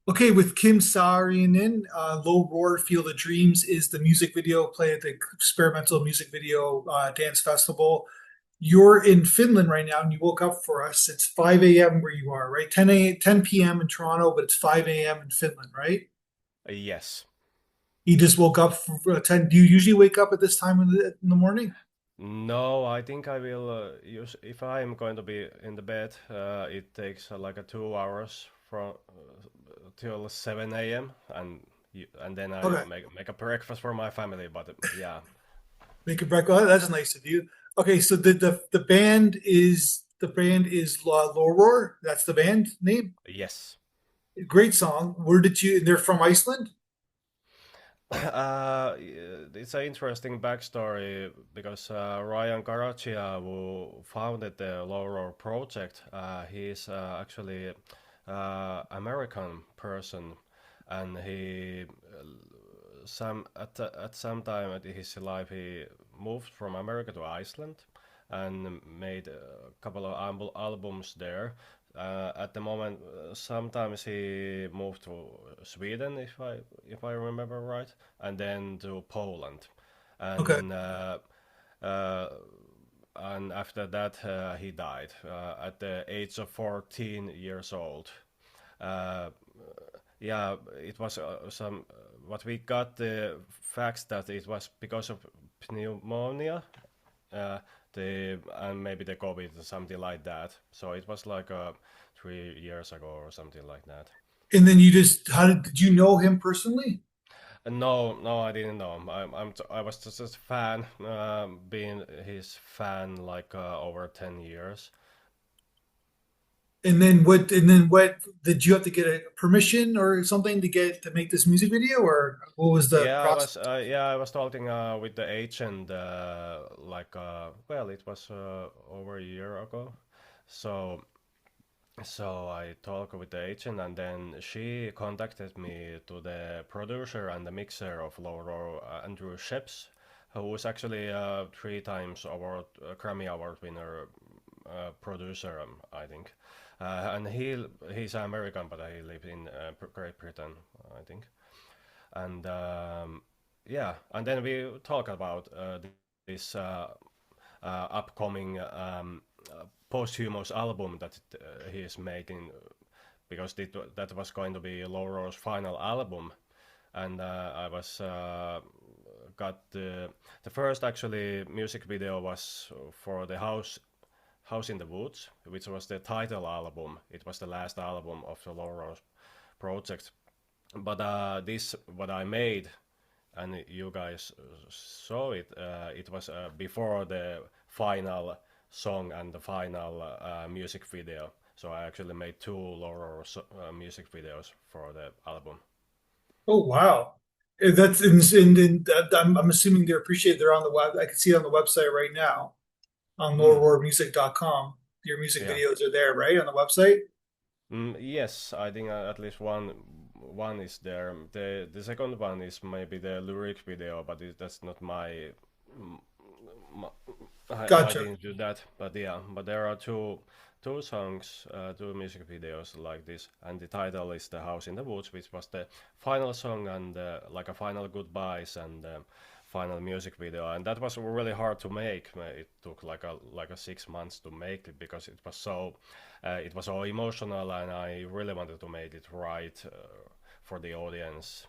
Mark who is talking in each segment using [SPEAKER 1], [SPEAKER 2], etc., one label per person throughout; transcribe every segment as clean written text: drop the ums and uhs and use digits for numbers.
[SPEAKER 1] Okay, with Kim Saarinen, Low Roar Field of Dreams is the music video play at the Experimental Music Video Dance Festival. You're in Finland right now and you woke up for us. It's 5 a.m. where you are, right? 10 p.m. in Toronto, but it's 5 a.m. in Finland, right?
[SPEAKER 2] Yes.
[SPEAKER 1] You just woke up for 10. Do you usually wake up at this time in the morning?
[SPEAKER 2] No, I think I will use if I'm going to be in the bed. It takes like a 2 hours from till 7 a.m. and then I
[SPEAKER 1] Okay,
[SPEAKER 2] make a breakfast for my family. But yeah,
[SPEAKER 1] make a breakfast. Oh, that's nice of you. Okay, so the band is Low Roar. That's the band name.
[SPEAKER 2] yes.
[SPEAKER 1] Great song. Where did you? They're from Iceland.
[SPEAKER 2] It's an interesting backstory because Ryan Karacia, who founded the Laurel project, he's actually American person, and he at some time at his life he moved from America to Iceland and made a couple of albums there. At the moment, sometimes he moved to Sweden, if I remember right, and then to Poland,
[SPEAKER 1] Okay.
[SPEAKER 2] and uh, and after that he died at the age of 14 years old. Uh, yeah, it was some what we got the facts that it was because of pneumonia, uh, the and maybe the COVID or something like that. So it was like 3 years ago or something like that.
[SPEAKER 1] And then you just how did you know him personally?
[SPEAKER 2] No, no, I didn't know him. I was just a fan, being his fan like over 10 years.
[SPEAKER 1] And then what did you have to get a permission or something to make this music video or what was the process?
[SPEAKER 2] I was talking with the agent well, it was over a year ago. So so I talked with the agent, and then she contacted me to the producer and the mixer of Lauro, Andrew Sheps, who was actually a 3 times Grammy Award winner producer, I think. And he's American, but he lives in Great Britain, I think. And yeah, and then we talk about this upcoming posthumous album that he is making, because that was going to be Lauro's final album, and I was got the first actually music video was for the House in the Woods, which was the title album. It was the last album of the Lauro's project. But this what I made, and you guys saw it. It was before the final song and the final music video. So I actually made two Laurel music videos for the album.
[SPEAKER 1] Oh wow. That's in that, I'm assuming they're appreciated. They're on the web. I can see it on the website right now on
[SPEAKER 2] Mm,
[SPEAKER 1] lowerwarmusic.com. Your music
[SPEAKER 2] yeah.
[SPEAKER 1] videos are there, right? On the website?
[SPEAKER 2] Yes, I think at least one is there. The second one is maybe the lyric video, but that's not m- my I
[SPEAKER 1] Gotcha.
[SPEAKER 2] didn't do that. But yeah, but there are two songs, two music videos like this, and the title is "The House in the Woods," which was the final song and like a final goodbyes and final music video, and that was really hard to make. It took like a 6 months to make it because it was so emotional, and I really wanted to make it right for the audience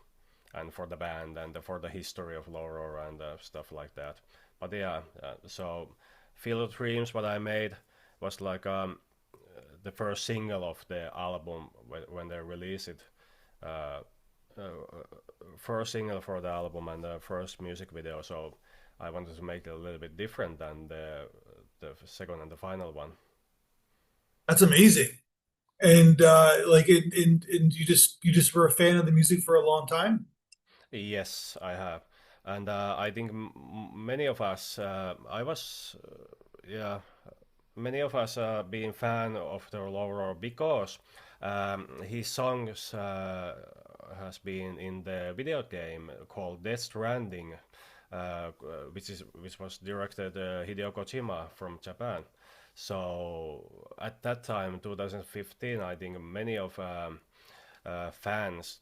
[SPEAKER 2] and for the band and for the history of Laurel and stuff like that. But yeah, so Field of Dreams, what I made was like the first single of the album when they released it. Uh, First single for the album and the first music video, so I wanted to make it a little bit different than the second and the final one.
[SPEAKER 1] That's amazing. And and you just were a fan of the music for a long time?
[SPEAKER 2] Yes, I have, and I think many of us, yeah, many of us being fan of the Laurel because his songs has been in the video game called Death Stranding, which was directed Hideo Kojima from Japan. So at that time, 2015, I think many of fans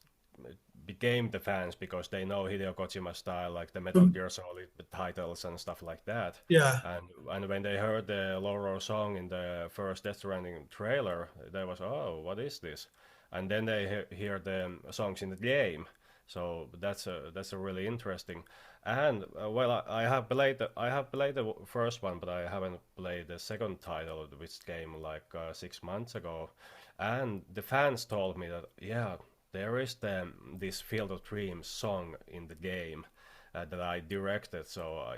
[SPEAKER 2] became the fans because they know Hideo Kojima style, like the Metal
[SPEAKER 1] Um,
[SPEAKER 2] Gear Solid titles and stuff like that.
[SPEAKER 1] yeah.
[SPEAKER 2] And when they heard the Loro song in the first Death Stranding trailer, they was, oh, what is this? And then they hear the songs in the game. So that's a really interesting. And well, I have played the first one, but I haven't played the second title, which came like 6 months ago. And the fans told me that yeah, there is this Field of Dreams song in the game that I directed, so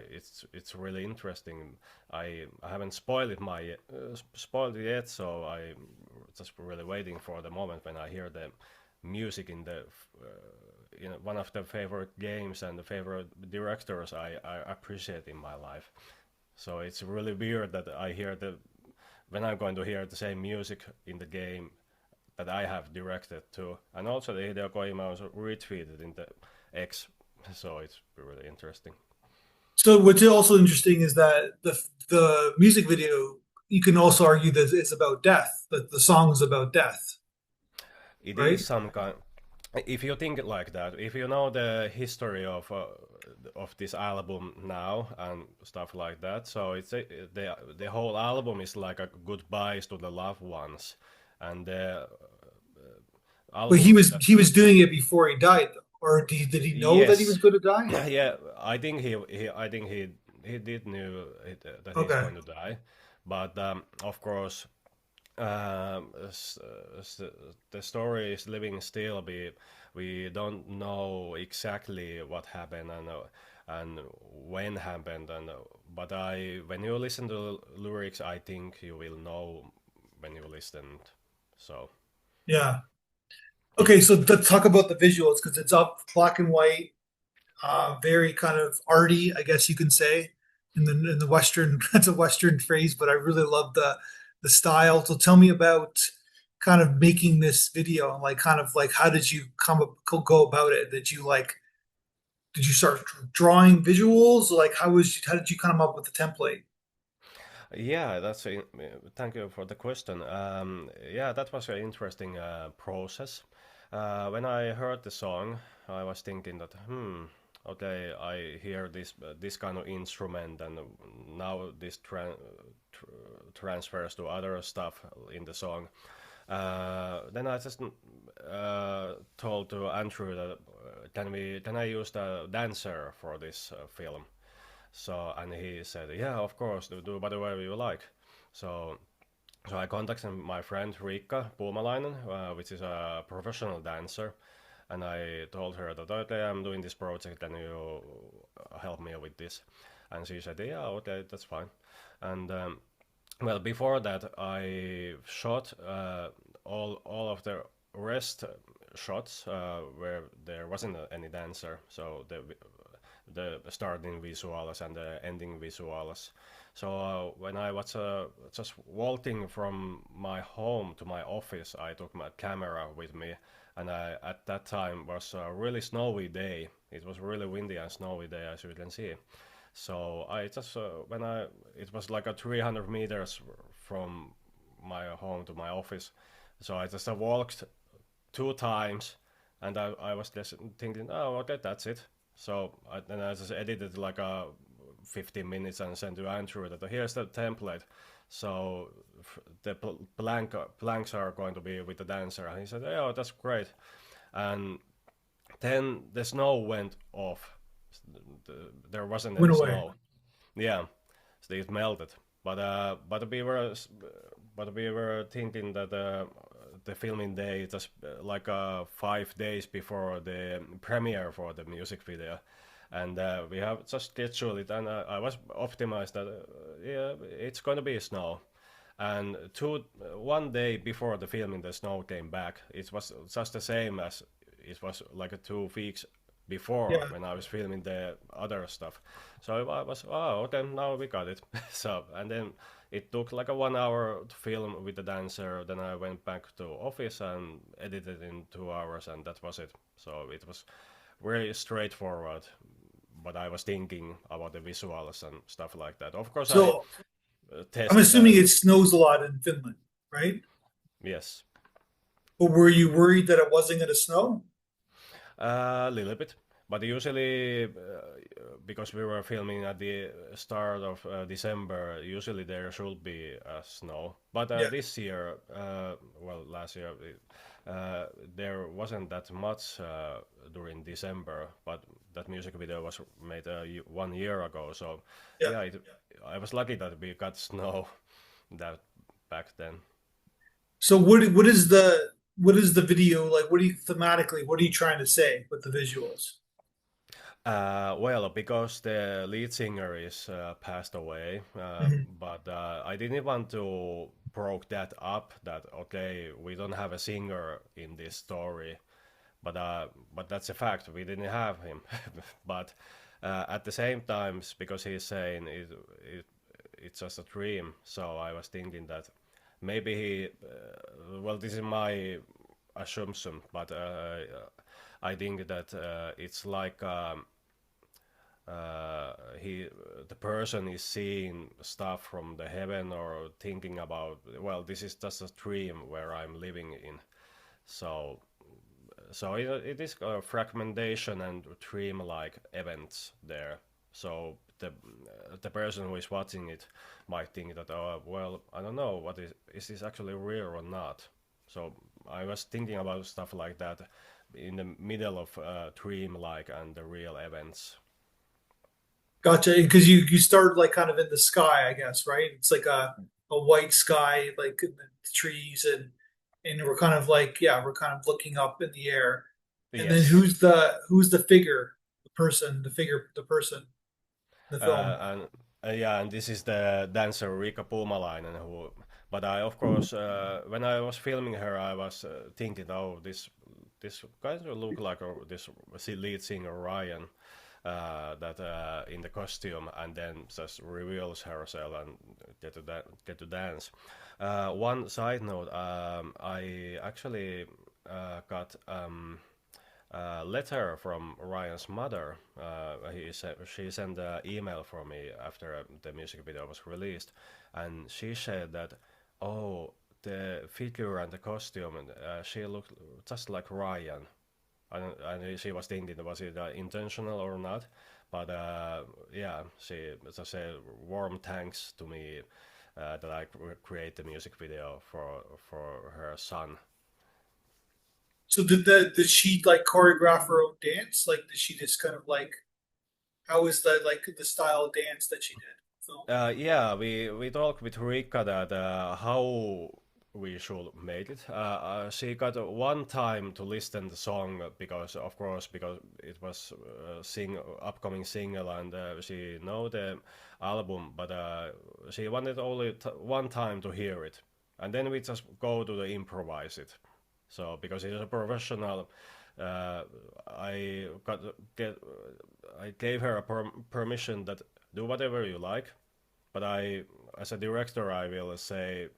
[SPEAKER 2] it's really interesting. I haven't spoiled it yet, so I just really waiting for the moment when I hear the music in the in one of the favorite games and the favorite directors I appreciate in my life. So it's really weird that I hear the when I'm going to hear the same music in the game that I have directed to, and also the Hideo Kojima was retweeted in the X, so it's really interesting.
[SPEAKER 1] So what's also interesting is that the music video, you can also argue that it's about death, that the song is about death,
[SPEAKER 2] It is
[SPEAKER 1] right?
[SPEAKER 2] some kind. If you think it like that, if you know the history of this album now and stuff like that, so the whole album is like a goodbyes to the loved ones, and the
[SPEAKER 1] But
[SPEAKER 2] album that
[SPEAKER 1] he was doing it before he died, or did he know that he was
[SPEAKER 2] yes,
[SPEAKER 1] going to die?
[SPEAKER 2] yeah, I think I think he did knew that he's
[SPEAKER 1] Okay.
[SPEAKER 2] going to die, but of course, the story is living still. We don't know exactly what happened and when happened, and but I when you listen to the lyrics, I think you will know when you listen. So
[SPEAKER 1] Yeah. Okay, so let's talk about the visuals because it's up black and white, very kind of arty, I guess you can say, in the Western. That's a Western phrase, but I really love the style. So tell me about kind of making this video and like kind of like how did you go about it? Did you start drawing visuals? Like how did you come up with the template?
[SPEAKER 2] yeah, thank you for the question. Yeah, that was an interesting process. When I heard the song, I was thinking that, okay, I hear this kind of instrument, and now this transfers to other stuff in the song. Then I just told to Andrew that can I use the dancer for this film? So and he said, yeah, of course, do whatever you like. So so I contacted my friend Riikka Puumalainen, which is a professional dancer, and I told her that okay, I'm doing this project, and you help me with this. And she said, yeah, okay, that's fine. And well, before that, I shot all of the rest shots where there wasn't any dancer, so the starting visuals and the ending visuals. So when I was just walking from my home to my office, I took my camera with me, and at that time was a really snowy day. It was really windy and snowy day, as you can see. So I just when I it was like a 300 meters from my home to my office. So I just walked 2 times, and I was just thinking, oh, okay, that's it. So then I just edited like a 15 minutes and sent to Andrew that here's the template. So the blanks are going to be with the dancer, and he said, "Oh, that's great." And then the snow went off. There wasn't
[SPEAKER 1] Went
[SPEAKER 2] any
[SPEAKER 1] away.
[SPEAKER 2] snow. Yeah, so it melted. But we were thinking that the filming day just like 5 days before the premiere for the music video, and we have just scheduled it, and I was optimized that yeah, it's going to be snow. And 1 day before the filming, the snow came back. It was just the same as it was like 2 weeks before
[SPEAKER 1] Yeah.
[SPEAKER 2] when I was filming the other stuff. So I was, oh, okay, now we got it. So, and then it took like a 1 hour to film with the dancer. Then I went back to office and edited in 2 hours, and that was it. So it was very straightforward. But I was thinking about the visuals and stuff like that. Of course, I
[SPEAKER 1] So I'm
[SPEAKER 2] tested
[SPEAKER 1] assuming
[SPEAKER 2] and
[SPEAKER 1] it snows a lot in Finland, right?
[SPEAKER 2] yes,
[SPEAKER 1] But were you worried that it wasn't going to snow?
[SPEAKER 2] A little bit, but usually, because we were filming at the start of December, usually there should be snow. But
[SPEAKER 1] Yeah.
[SPEAKER 2] this year, well, last year, there wasn't that much during December. But that music video was made 1 year ago, so
[SPEAKER 1] Yeah.
[SPEAKER 2] yeah, I was lucky that we got snow that back then.
[SPEAKER 1] So what is the video like? What do you thematically? What are you trying to say with the visuals?
[SPEAKER 2] Well, because the lead singer is passed away,
[SPEAKER 1] Mhm.
[SPEAKER 2] but I didn't want to broke that up. That okay, we don't have a singer in this story, but that's a fact. We didn't have him. But at the same time, because he's saying it's just a dream, so I was thinking that maybe he. Well, this is my assumption, but I think that it's like. He the person is seeing stuff from the heaven or thinking about, well, this is just a dream where I'm living in. So so it is a fragmentation and dream like events there. So the person who is watching it might think that, oh well, I don't know, what is this actually real or not. So I was thinking about stuff like that in the middle of dream like and the real events.
[SPEAKER 1] Gotcha. Because you start like kind of in the sky, I guess, right? It's like a white sky, like in the trees, and we're kind of like yeah, we're kind of looking up in the air. And then
[SPEAKER 2] Yes.
[SPEAKER 1] who's the figure, the person, the figure, the person in the film?
[SPEAKER 2] And yeah, and this is the dancer Rika Puumalainen who. But I, of course, when I was filming her, I was thinking, oh, this kind of look like this lead singer Ryan, that in the costume, and then just reveals herself and get to dance. One side note, I actually got. Letter from Ryan's mother. She sent an email for me after the music video was released, and she said that, oh, the figure and the costume, she looked just like Ryan. And she was thinking, was it intentional or not? But yeah, she just said warm thanks to me that I create the music video for her son.
[SPEAKER 1] So did she like choreograph her own dance? Like did she just kind of like how is the like the style of dance that she did? So
[SPEAKER 2] Yeah, we talked with Rika that how we should make it. She got one time to listen the song because, of course, because it was upcoming single and she know the album, but she wanted only one time to hear it, and then we just go to the improvise it. So because he's a professional, uh, I got get I gave her a permission that do whatever you like, but as a director, I will say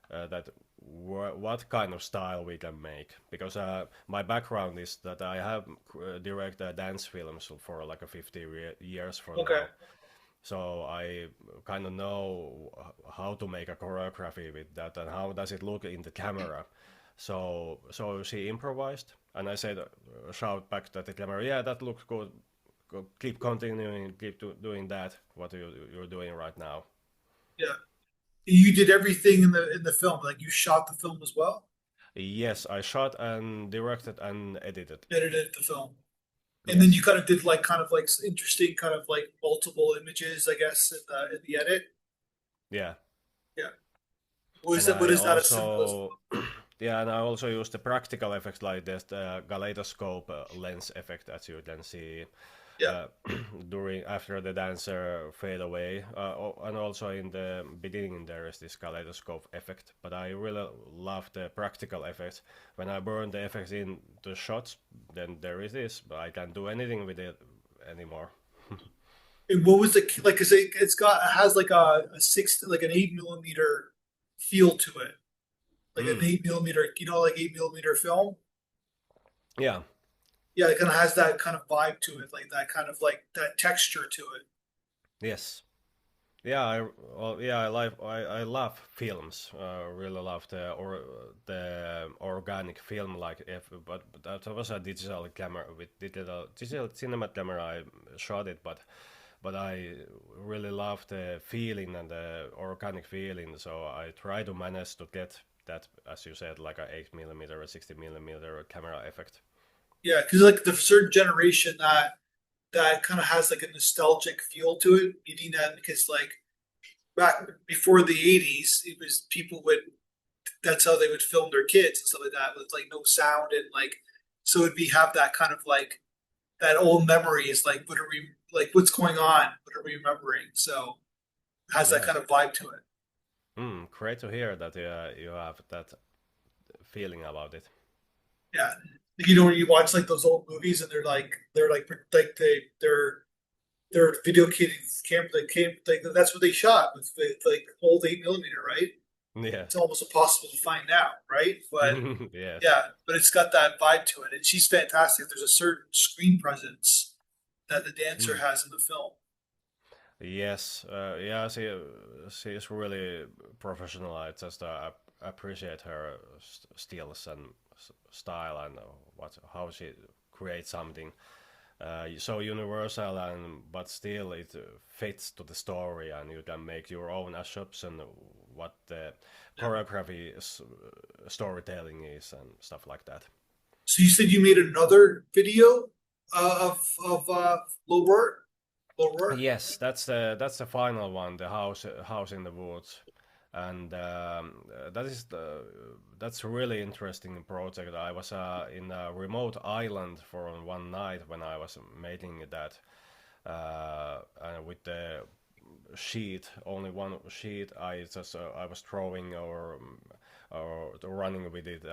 [SPEAKER 2] that what kind of style we can make, because my background is that I have directed dance films for like a 50 years from
[SPEAKER 1] okay.
[SPEAKER 2] now, so I kind of know how to make a choreography with that and how does it look in the camera. So she improvised, and I said, shout back at the camera, yeah, that looks good. Keep continuing, doing that. What you're doing right now.
[SPEAKER 1] Yeah. You did everything in the film. Like you shot the film as well,
[SPEAKER 2] Yes, I shot and directed and edited.
[SPEAKER 1] edited the film. And then you
[SPEAKER 2] Yes.
[SPEAKER 1] kind of did like kind of like interesting kind of like multiple images, I guess, in the edit.
[SPEAKER 2] Yeah.
[SPEAKER 1] Yeah.
[SPEAKER 2] And
[SPEAKER 1] What
[SPEAKER 2] I
[SPEAKER 1] is that a symbolism
[SPEAKER 2] also,
[SPEAKER 1] of?
[SPEAKER 2] yeah, and I also used the practical effects like this kaleidoscope lens effect, as you can see
[SPEAKER 1] Yeah.
[SPEAKER 2] uh, during after the dancer fade away, and also in the beginning there is this kaleidoscope effect. But I really love the practical effects. When I burn the effects in the shots, then there is this, but I can't do anything with it anymore.
[SPEAKER 1] And what was the like? Cause it has like a six like an 8 millimeter feel to it, like an
[SPEAKER 2] Mm.
[SPEAKER 1] 8 millimeter, like 8 millimeter film.
[SPEAKER 2] Yeah.
[SPEAKER 1] Yeah, it kind of has that kind of vibe to it, like that kind of like that texture to it.
[SPEAKER 2] Yes. Yeah, I love films. Really love the organic film like if but that was a digital camera with digital cinema camera. I shot it, but I really love the feeling and the organic feeling. So I try to manage to get that, as you said, like a 8 millimeter or 60 millimeter camera effect.
[SPEAKER 1] Yeah, because like the certain generation that kind of has like a nostalgic feel to it, meaning that because like back before the 80s, it was people would that's how they would film their kids and stuff like that with like no sound and like so it'd be have that kind of like that old memories like what are we like what's going on? What are we remembering? So it has that kind
[SPEAKER 2] Yes.
[SPEAKER 1] of vibe to it.
[SPEAKER 2] Great to hear that you have that feeling about it.
[SPEAKER 1] Yeah. Like, you know when you watch like those old movies and they're like they're video camera they came like that's what they shot with like old 8 millimeter, right? It's
[SPEAKER 2] Yes.
[SPEAKER 1] almost impossible to find now, right? But
[SPEAKER 2] Yes.
[SPEAKER 1] yeah, but it's got that vibe to it, and she's fantastic. There's a certain screen presence that the dancer
[SPEAKER 2] Mm.
[SPEAKER 1] has in the film.
[SPEAKER 2] Yes. Yeah. She is really professional. I just appreciate her skills and style and what how she creates something so universal and but still it fits to the story and you can make your own assumption what the
[SPEAKER 1] Yeah.
[SPEAKER 2] choreography is, storytelling is and stuff like that.
[SPEAKER 1] So you said you made another video of Low Roar, Low Roar.
[SPEAKER 2] Yes, that's the final one, the house in the woods, and that's a really interesting project. I was in a remote island for one night when I was making that, and with the sheet, only one sheet. I was drawing or running with it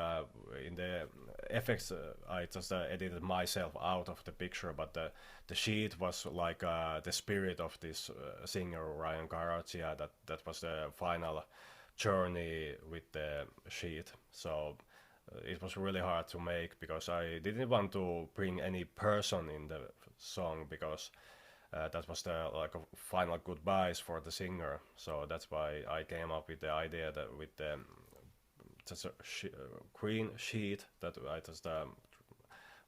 [SPEAKER 2] in the effects. I just edited myself out of the picture, but the sheet was like the spirit of this singer Ryan Garcia. That was the final journey with the sheet. So it was really hard to make because I didn't want to bring any person in the song because that was the like a final goodbyes for the singer. So that's why I came up with the idea that with the just a green sheet that I just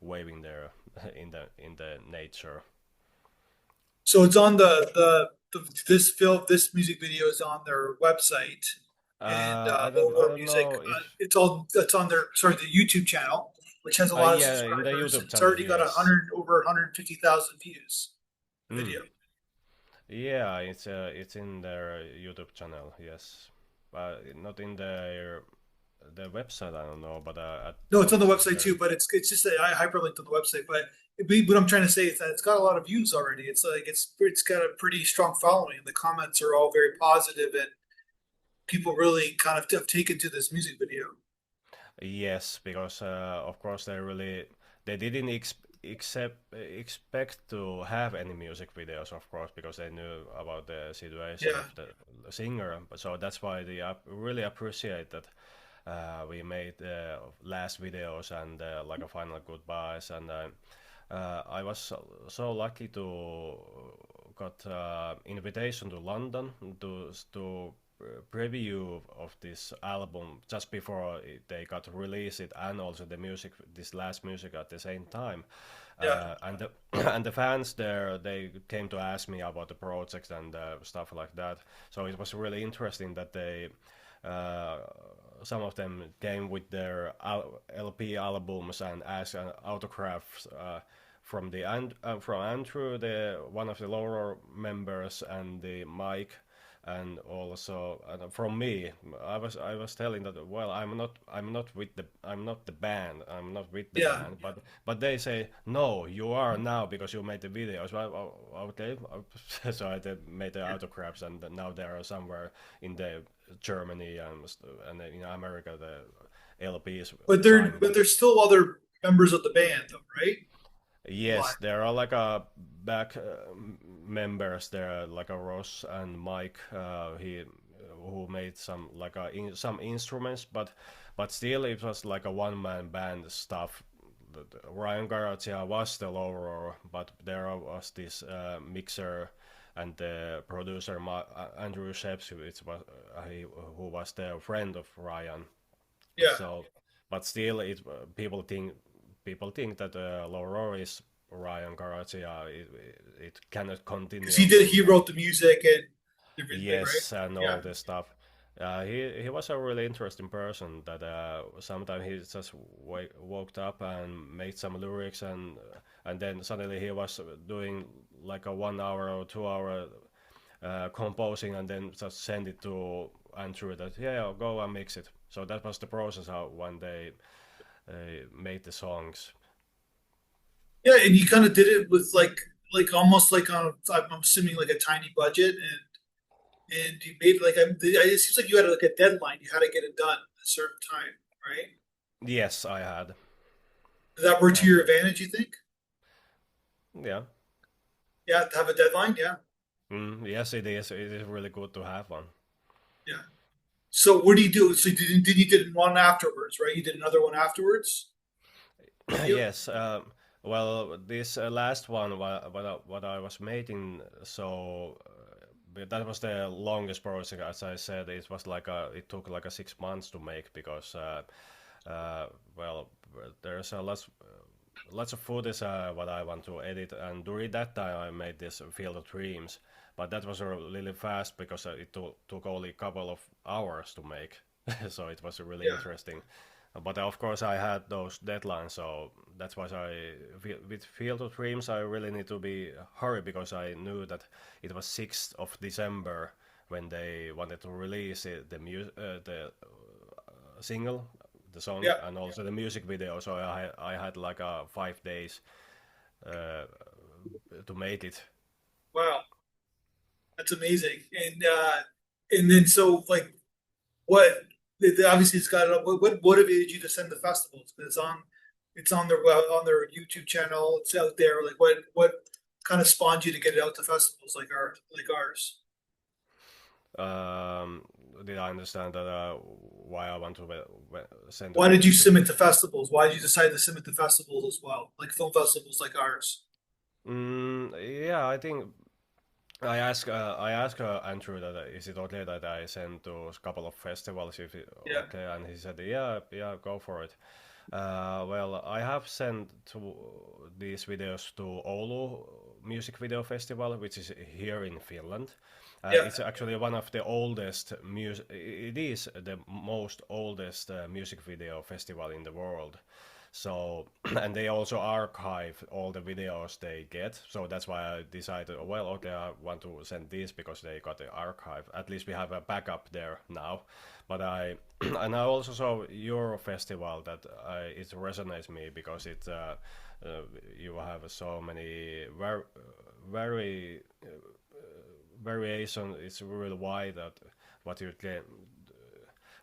[SPEAKER 2] waving there in the nature.
[SPEAKER 1] So it's on this film. This music video is on their website, and Low
[SPEAKER 2] I
[SPEAKER 1] Roar
[SPEAKER 2] don't
[SPEAKER 1] Music.
[SPEAKER 2] know if
[SPEAKER 1] It's on their sorry the YouTube channel, which has a lot of
[SPEAKER 2] yeah in the
[SPEAKER 1] subscribers, and
[SPEAKER 2] YouTube
[SPEAKER 1] it's
[SPEAKER 2] channel
[SPEAKER 1] already got a
[SPEAKER 2] yes.
[SPEAKER 1] hundred over 150,000 views. The
[SPEAKER 2] Mm.
[SPEAKER 1] video.
[SPEAKER 2] Yeah, it's in their YouTube channel yes, not in their website I don't know, but
[SPEAKER 1] No, it's on the
[SPEAKER 2] it's
[SPEAKER 1] website
[SPEAKER 2] there.
[SPEAKER 1] too, but it's just I hyperlinked on the website. But what I'm trying to say is that it's got a lot of views already. It's like it's got a pretty strong following. The comments are all very positive, and people really kind of have taken to this music video.
[SPEAKER 2] Yes, because of course they didn't expect to have any music videos, of course, because they knew about the situation
[SPEAKER 1] Yeah,
[SPEAKER 2] of the singer. But so that's why they really appreciate that we made last videos and like a final goodbyes. And I was so lucky to got invitation to London to preview of this album just before they got to release it and also the music this last music at the same time
[SPEAKER 1] yeah.
[SPEAKER 2] and the and the fans there they came to ask me about the project and stuff like that so it was really interesting that they uh, some of them came with their LP albums and asked autographs from from Andrew, the one of the lower members, and the Mike, and also from me. I was telling that well I'm not the band I'm not with the
[SPEAKER 1] Yeah.
[SPEAKER 2] band but they say no you are now because you made the video so okay so I made the autographs and now they are somewhere in the Germany and in America the LPs signed
[SPEAKER 1] But
[SPEAKER 2] with.
[SPEAKER 1] there's still other members of the band though, right?
[SPEAKER 2] Yes,
[SPEAKER 1] Alive.
[SPEAKER 2] there are like a back members there, like a Ross and Mike. He who made some like some instruments, but still it was like a one man band stuff. Ryan Garcia was the lower, but there was this mixer and the producer Andrew Sheps, who was the friend of Ryan.
[SPEAKER 1] Yeah.
[SPEAKER 2] So, but still, people think that Low Roar is Ryan Garcia. It cannot
[SPEAKER 1] Because
[SPEAKER 2] continue from
[SPEAKER 1] he wrote the music and everything, right?
[SPEAKER 2] yes and
[SPEAKER 1] Yeah.
[SPEAKER 2] all this stuff. He was a really interesting person. That sometimes he just woke up and made some lyrics, and then suddenly he was doing like a 1 hour or 2 hour composing, and then just send it to Andrew that yeah, go and mix it. So that was the process how when they made the songs.
[SPEAKER 1] Yeah, and you kind of did it with like almost like on I'm assuming like a tiny budget, and you made like it seems like you had like a deadline. You had to get it done at a certain time, right?
[SPEAKER 2] Yes, I had.
[SPEAKER 1] Did that work to
[SPEAKER 2] And
[SPEAKER 1] your advantage, you think?
[SPEAKER 2] yeah,
[SPEAKER 1] Yeah, to have a deadline. Yeah,
[SPEAKER 2] yes, it is. It is really good to have one.
[SPEAKER 1] yeah. So what do you do? So did you did one afterwards, right? You did another one afterwards. Video.
[SPEAKER 2] Yes. Well, this last one, what I was making, so but that was the longest project. As I said, it was like it took like a 6 months to make because, well, there's a lots of footage what I want to edit, and during that time I made this Field of Dreams, but that was really fast because it took only a couple of hours to make, so it was really
[SPEAKER 1] Yeah,
[SPEAKER 2] interesting. But of course I had those deadlines, so that's why with Field of Dreams I really need to be hurry because I knew that it was 6th of December when they wanted to release the single, the song,
[SPEAKER 1] yeah.
[SPEAKER 2] and also the music video. So I had like 5 days uh, to make it.
[SPEAKER 1] Wow, that's amazing. And then so like what? Obviously, it's got what motivated you to send the festivals? It's on their well on their YouTube channel. It's out there. Like what kind of spawned you to get it out to festivals like ours?
[SPEAKER 2] Um, did I understand that why I want to send
[SPEAKER 1] Why
[SPEAKER 2] the
[SPEAKER 1] did you
[SPEAKER 2] music?
[SPEAKER 1] submit to festivals? Why did you decide to submit to festivals as well, like film festivals like ours?
[SPEAKER 2] Yeah, I think I asked Andrew that is it okay that I send to a couple of festivals if it,
[SPEAKER 1] Yeah,
[SPEAKER 2] okay, and he said yeah go for it. Well, I have sent these videos to Oulu Music Video Festival, which is here in Finland.
[SPEAKER 1] yeah,
[SPEAKER 2] It's actually one of the oldest music. It is the most oldest music video festival in the world. So, and they also archive all the videos they get. So that's why I decided, well, okay, I want to send these because they got the archive. At least we have a backup there now. But and I also saw your festival that it resonates me because you have so many very variation. It's really wide that what you can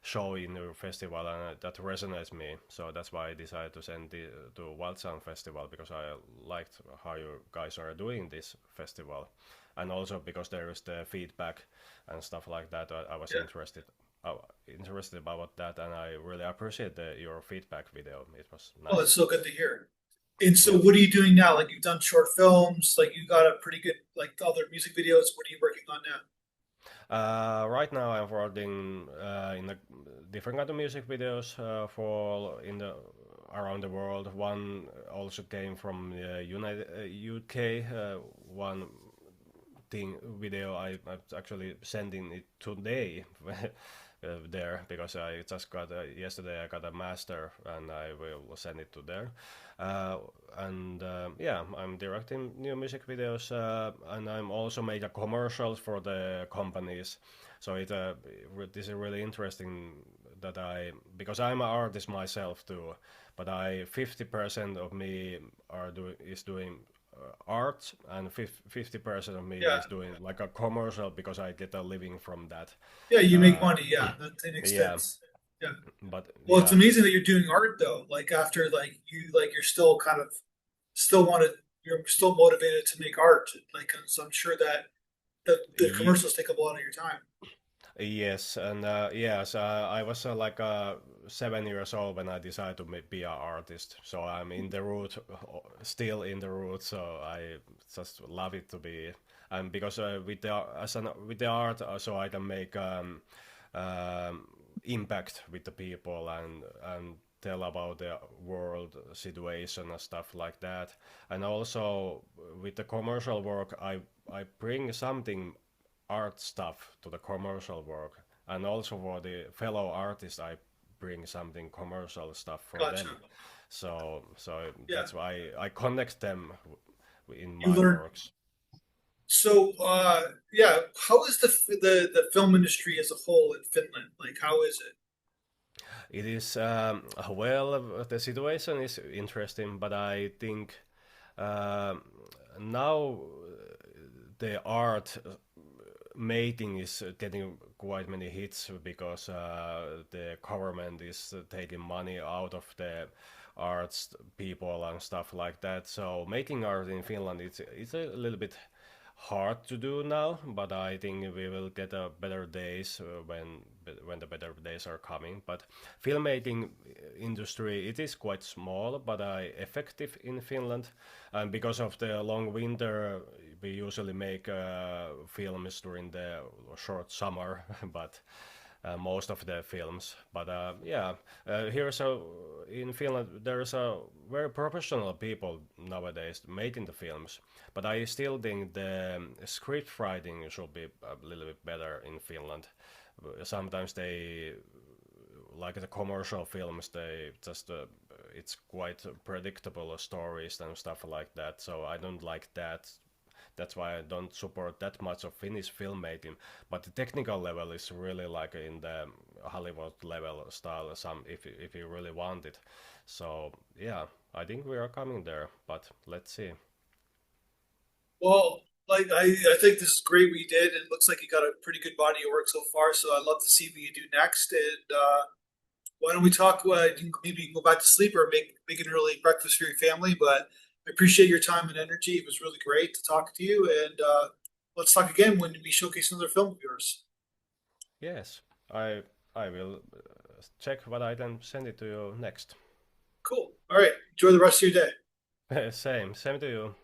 [SPEAKER 2] show in your festival, and that resonates me. So that's why I decided to send to Wild Sound Festival because I liked how you guys are doing this festival, and also because there is the feedback and stuff like that. I was
[SPEAKER 1] yeah.
[SPEAKER 2] interested about that, and I really appreciate your feedback video. It was
[SPEAKER 1] Oh,
[SPEAKER 2] nice.
[SPEAKER 1] that's so good to hear. And so,
[SPEAKER 2] Yeah.
[SPEAKER 1] what are you doing now? Like you've done short films, like you got a pretty good like other music videos. What are you working on now?
[SPEAKER 2] Right now I'm working in the different kind of music videos for in the around the world. One also came from the United UK. One thing video I'm actually sending it today there because I just got yesterday I got a master and I will send it to there. Uh, and yeah, I'm directing new music videos and I'm also making commercials for the companies. So this is really interesting that I because I'm an artist myself too, but I 50% of me is doing art and 50% of me
[SPEAKER 1] Yeah,
[SPEAKER 2] is doing like a commercial because I get a living from that.
[SPEAKER 1] yeah, you make
[SPEAKER 2] Uh,
[SPEAKER 1] money. Yeah, that to an
[SPEAKER 2] yeah,
[SPEAKER 1] extent. Yeah.
[SPEAKER 2] but
[SPEAKER 1] Well, it's
[SPEAKER 2] yeah,
[SPEAKER 1] amazing that you're doing art though. Like after like you're still kind of still want to you're still motivated to make art. Like so I'm sure that the
[SPEAKER 2] ye-
[SPEAKER 1] commercials take up a lot of your time.
[SPEAKER 2] Yes, and yes, I was 7 years old when I decided to be an artist. So I'm in the root, still in the root. So I just love it to be, and because with the art, so I can make um, impact with the people and tell about the world situation and stuff like that. And also with the commercial work, I bring something art stuff to the commercial work, and also for the fellow artists I bring something commercial stuff for
[SPEAKER 1] Gotcha.
[SPEAKER 2] them. So
[SPEAKER 1] Yeah.
[SPEAKER 2] that's why I connect them in
[SPEAKER 1] You
[SPEAKER 2] my
[SPEAKER 1] learn.
[SPEAKER 2] works.
[SPEAKER 1] So, yeah, how is the film industry as a whole in Finland? Like, how is it?
[SPEAKER 2] It is well, the situation is interesting, but I think um now the art mating is getting quite many hits because the government is taking money out of the arts people and stuff like that. So making art in Finland, it's a little bit hard to do now, but I think we will get a better days when the better days are coming. But filmmaking industry, it is quite small, but effective in Finland, and because of the long winter, we usually make films during the short summer, but most of the films. But yeah, here's a in Finland there's a very professional people nowadays making the films. But I still think the script writing should be a little bit better in Finland. Sometimes they like the commercial films, they just it's quite predictable stories and stuff like that. So I don't like that. That's why I don't support that much of Finnish filmmaking. But the technical level is really like in the Hollywood level style. Some if you really want it. So yeah, I think we are coming there. But let's see.
[SPEAKER 1] Well, like I think this is great what you did, and it looks like you got a pretty good body of work so far. So I'd love to see what you do next. And why don't we talk? Maybe you can go back to sleep or make an early breakfast for your family. But I appreciate your time and energy. It was really great to talk to you. And let's talk again when we showcase another film of yours.
[SPEAKER 2] Yes, I I will check what I can send it to you next.
[SPEAKER 1] Cool. All right. Enjoy the rest of your day.
[SPEAKER 2] Same to you.